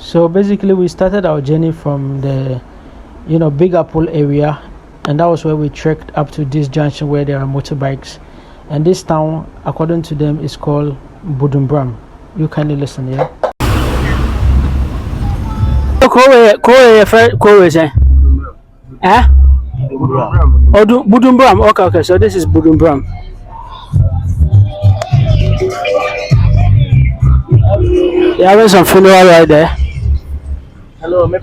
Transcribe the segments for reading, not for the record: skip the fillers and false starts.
So basically, we started our journey from the, Big Apple area, and that was where we trekked up to this junction where there are motorbikes. And this town, according to them, is called Budumburam. You kindly listen, yeah? Budumburam. Okay. So this is Budumburam. Yeah, having some funeral right there.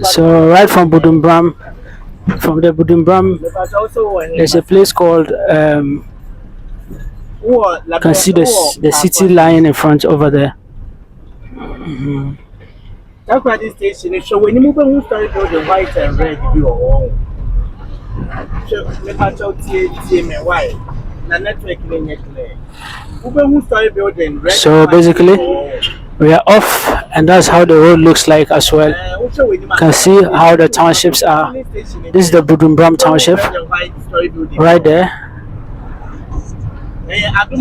So right from the Budumburam, there's a place called you can see the city lying in front over there. That's why this station is so when you move on, start the white and red you are so basically we are off, and that's how the road looks like as well. You can see how the townships are. This is the Budumburam township right there,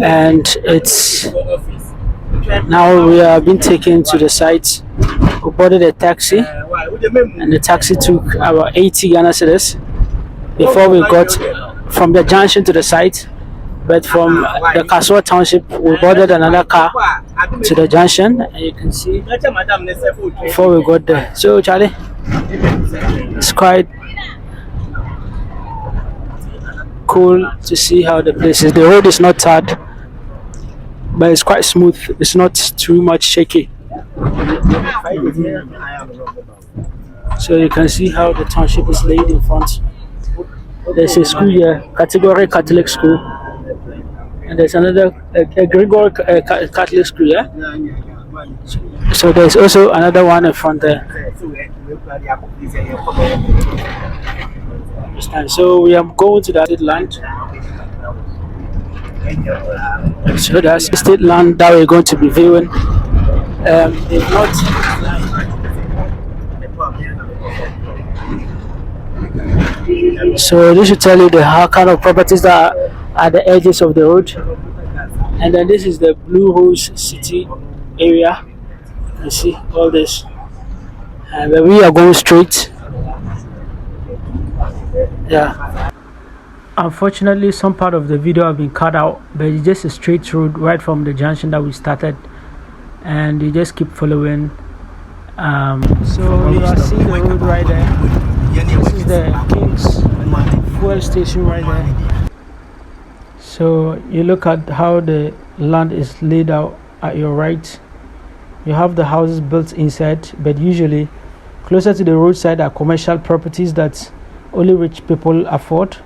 and it's now we are being taken to the site. We boarded a taxi, and the taxi took about 80 Ghana cedis before we got from the junction to the site. But from the Kasoa township, we boarded another car to the junction, and you can see before we got there. So Charlie, it's quite cool to see how the place is. The road is not tarred, but it's quite smooth. It's not too much shaky. So you can see how the township is laid in front. There's a school here, Category Catholic School, and there's another Gregory Catholic School, yeah? So there's also another one in front there. So we are going to the state land. So that's the state land that we're going to be viewing. They've not so this should tell you the kind of properties that are at the edges of the road. And then this is the Blue Rose City area. You see all this, and we are going straight. Yeah, unfortunately some part of the video have been cut out, but it's just a straight road right from the junction that we started, and you just keep following. So you are seeing the road right there. This is the King's fuel station right there. So you look at how the land is laid out at your right. You have the houses built inside, but usually closer to the roadside are commercial properties that only rich people afford.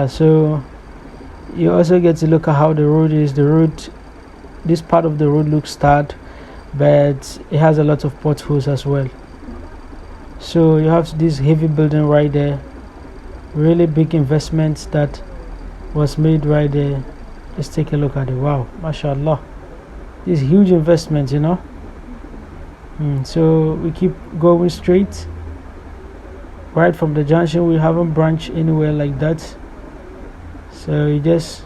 So you also get to look at how the road is. This part of the road looks tarred, but it has a lot of potholes as well. So you have this heavy building right there, really big investment that was made right there. Let's take a look at it. Wow, mashallah, this huge investment, So we keep going straight right from the junction. We haven't branched anywhere like that, so you just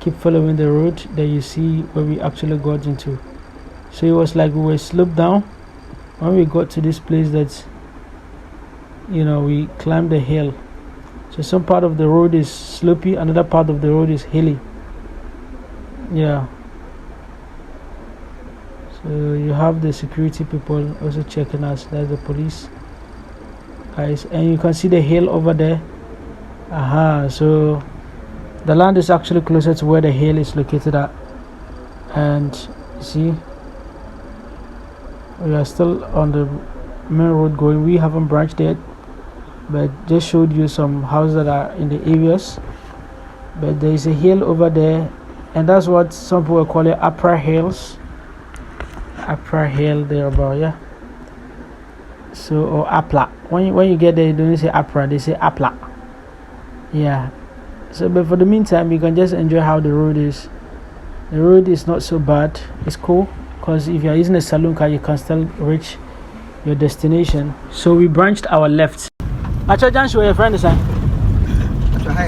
keep following the road. Then you see where we actually got into. So it was like we were sloped down when we got to this place that we climbed the hill. So some part of the road is slopey, another part of the road is hilly. Yeah, so you have the security people also checking us. There's the police guys, and you can see the hill over there. So the land is actually closer to where the hill is located at, and you see we are still on the main road going. We haven't branched yet, but just showed you some houses that are in the areas. But there is a hill over there, and that's what some people call it, Aprah Hills. Aprah Hill there about, yeah. So, or Apla. When you get there, you don't say Aprah, they say Apla. Yeah. So, but for the meantime, you can just enjoy how the road is. The road is not so bad. It's cool, because if you're using a saloon car, you can still reach your destination. So we branched our left. Macho Junction, where your friend is at?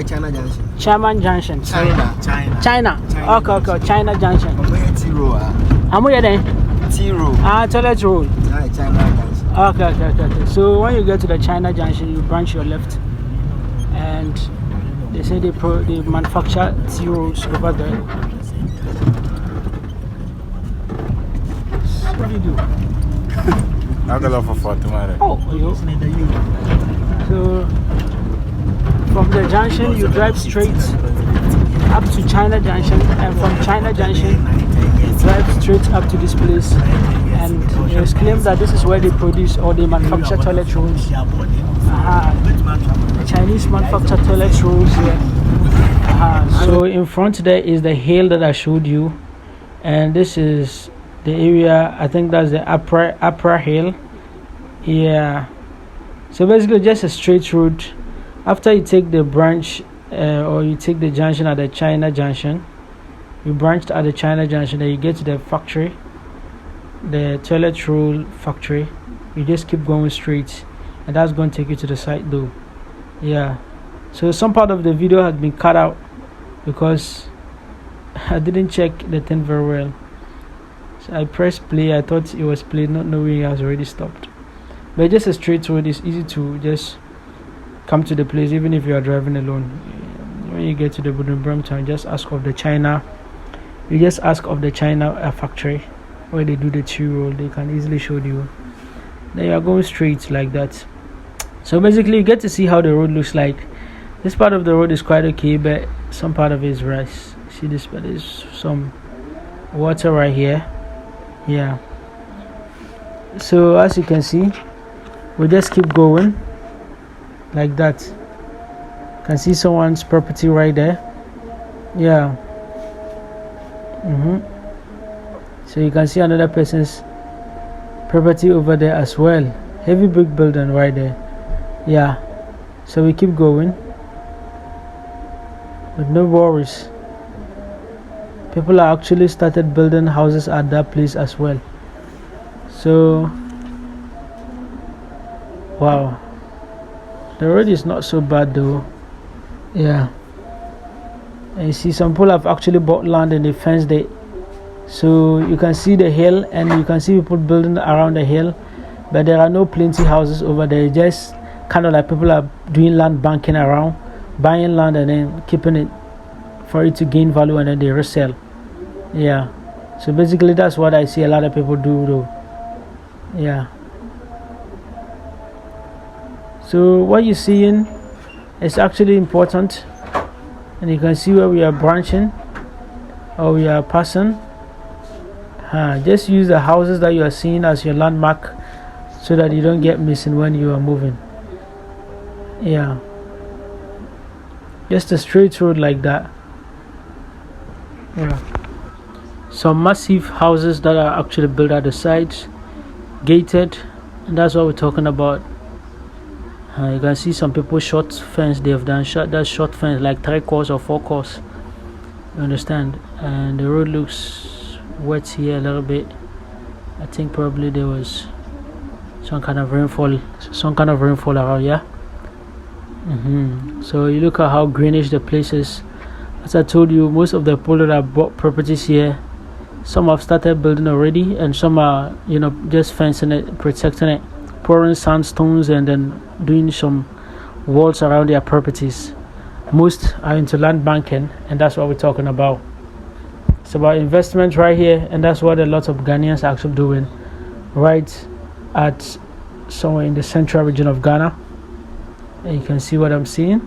China Junction. Chairman Junction. China. Okay. China Junction. T-Road. How much are they? T-Road. Toilet road. China Okay. So when you get to the China Junction, you branch your left, and they say they manufacture tea rolls over there. What do you do? I'm going to look for tomorrow. Oh, yo. So from the junction, you drive straight up to China Junction, and from China Junction, drive straight up to this place. And it's claimed that this is where they produce or they manufacture toilet rolls. The Chinese manufacture toilet rolls here. So in front there is the hill that I showed you, and this is the area. I think that's the Aprah Hill. Yeah. So basically, just a straight road. After you take the branch or you take the junction at the China Junction, you branched at the China Junction, then you get to the factory, the toilet roll factory. You just keep going straight, and that's going to take you to the site though. Yeah. So some part of the video has been cut out because I didn't check the thing very well. So I pressed play. I thought it was played, not knowing it has already stopped. But just a straight road is easy to just come to the place, even if you are driving alone. When you get to the Budumburam town, just ask of the China. You just ask of the China factory where they do the tea roll. They can easily show you. Then you are going straight like that. So basically, you get to see how the road looks like. This part of the road is quite okay, but some part of it is rice. See this, but there's some water right here. Yeah. So as you can see, we just keep going like that. You can see someone's property right there. Yeah. So you can see another person's property over there as well. Heavy brick building right there. Yeah. So we keep going with no worries. People are actually started building houses at that place as well. So wow, the road is not so bad though. Yeah. And you see some people have actually bought land and they fenced it. So you can see the hill and you can see people building around the hill, but there are no plenty houses over there. Just kind of like people are doing land banking around, buying land and then keeping it for it to gain value and then they resell. Yeah. So basically that's what I see a lot of people do though. Yeah. So what you're seeing is actually important, and you can see where we are branching or we are passing. Just use the houses that you are seeing as your landmark so that you don't get missing when you are moving. Yeah. Just a straight road like that. Yeah. Some massive houses that are actually built at the sides, gated, and that's what we're talking about. You can see some people short fence. They have done that short fence like 3 course or 4 course. You understand? And the road looks wet here a little bit. I think probably there was some kind of rainfall around. Yeah. So you look at how greenish the place is. As I told you, most of the people that have bought properties here, some have started building already, and some are, just fencing it, protecting it, pouring sandstones, and then doing some walls around their properties. Most are into land banking, and that's what we're talking about. It's about investment right here, and that's what a lot of Ghanaians are actually doing right at somewhere in the central region of Ghana. And you can see what I'm seeing.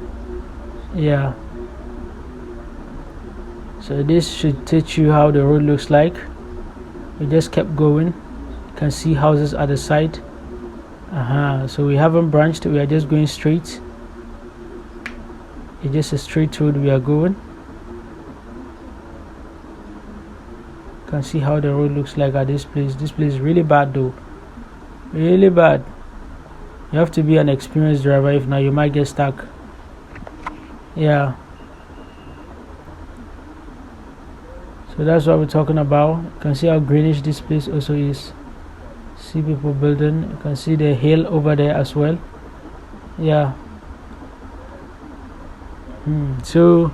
Yeah. So this should teach you how the road looks like. We just kept going. You can see houses at the side. So we haven't branched, we are just going straight. It's just a straight road we are going. You can see how the road looks like at this place. This place is really bad though. Really bad. You have to be an experienced driver, if not you might get stuck. Yeah. So that's what we're talking about. You can see how greenish this place also is. See people building. You can see the hill over there as well. Yeah. So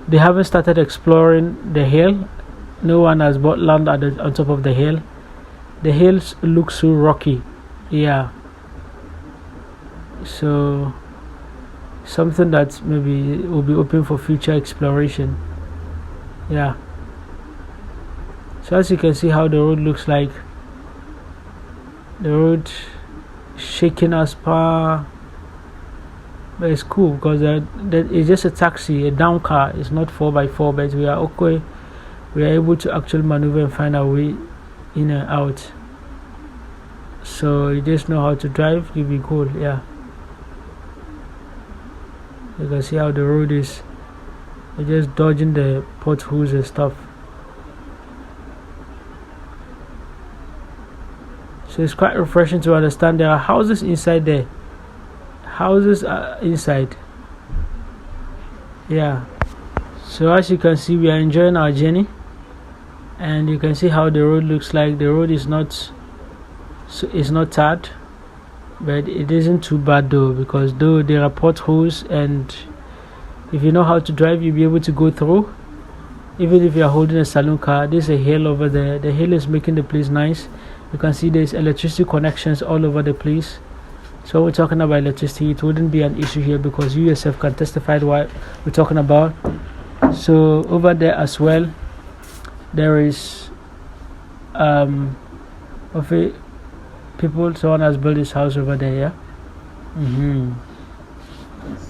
they haven't started exploring the hill. No one has bought land on top of the hill. The hills look so rocky. Yeah, so something that maybe will be open for future exploration. Yeah, so as you can see how the road looks like, the road shaking as per, but it's cool because that it's just a taxi, a down car. It's not 4x4, but we are okay. We are able to actually maneuver and find our way in and out. So you just know how to drive, you'll be cool. Yeah, you can see how the road is. You're just dodging the potholes and stuff. So it's quite refreshing to understand there are houses inside there. Houses are inside. Yeah, so as you can see, we are enjoying our journey, and you can see how the road looks like. The road is not, so it's not tarred, but it isn't too bad though, because though there are potholes, and if you know how to drive, you'll be able to go through. Even if you are holding a saloon car, there's a hill over there. The hill is making the place nice. You can see there's electricity connections all over the place. So when we're talking about electricity, it wouldn't be an issue here because you yourself can testify what we're talking about. So over there as well, there is someone has built this house over there. Yeah.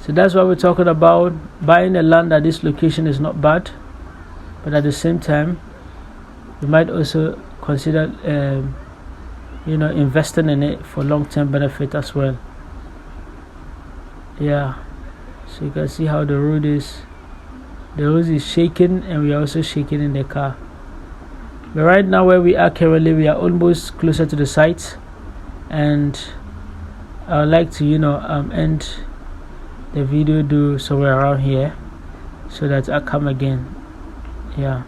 So that's what we're talking about. Buying a land at this location is not bad, but at the same time, you might also consider investing in it for long-term benefit as well. Yeah, so you can see how the road is shaking, and we are also shaking in the car. But right now where we are currently, we are almost closer to the site, and I would like to end the video somewhere around here so that I come again. Yeah.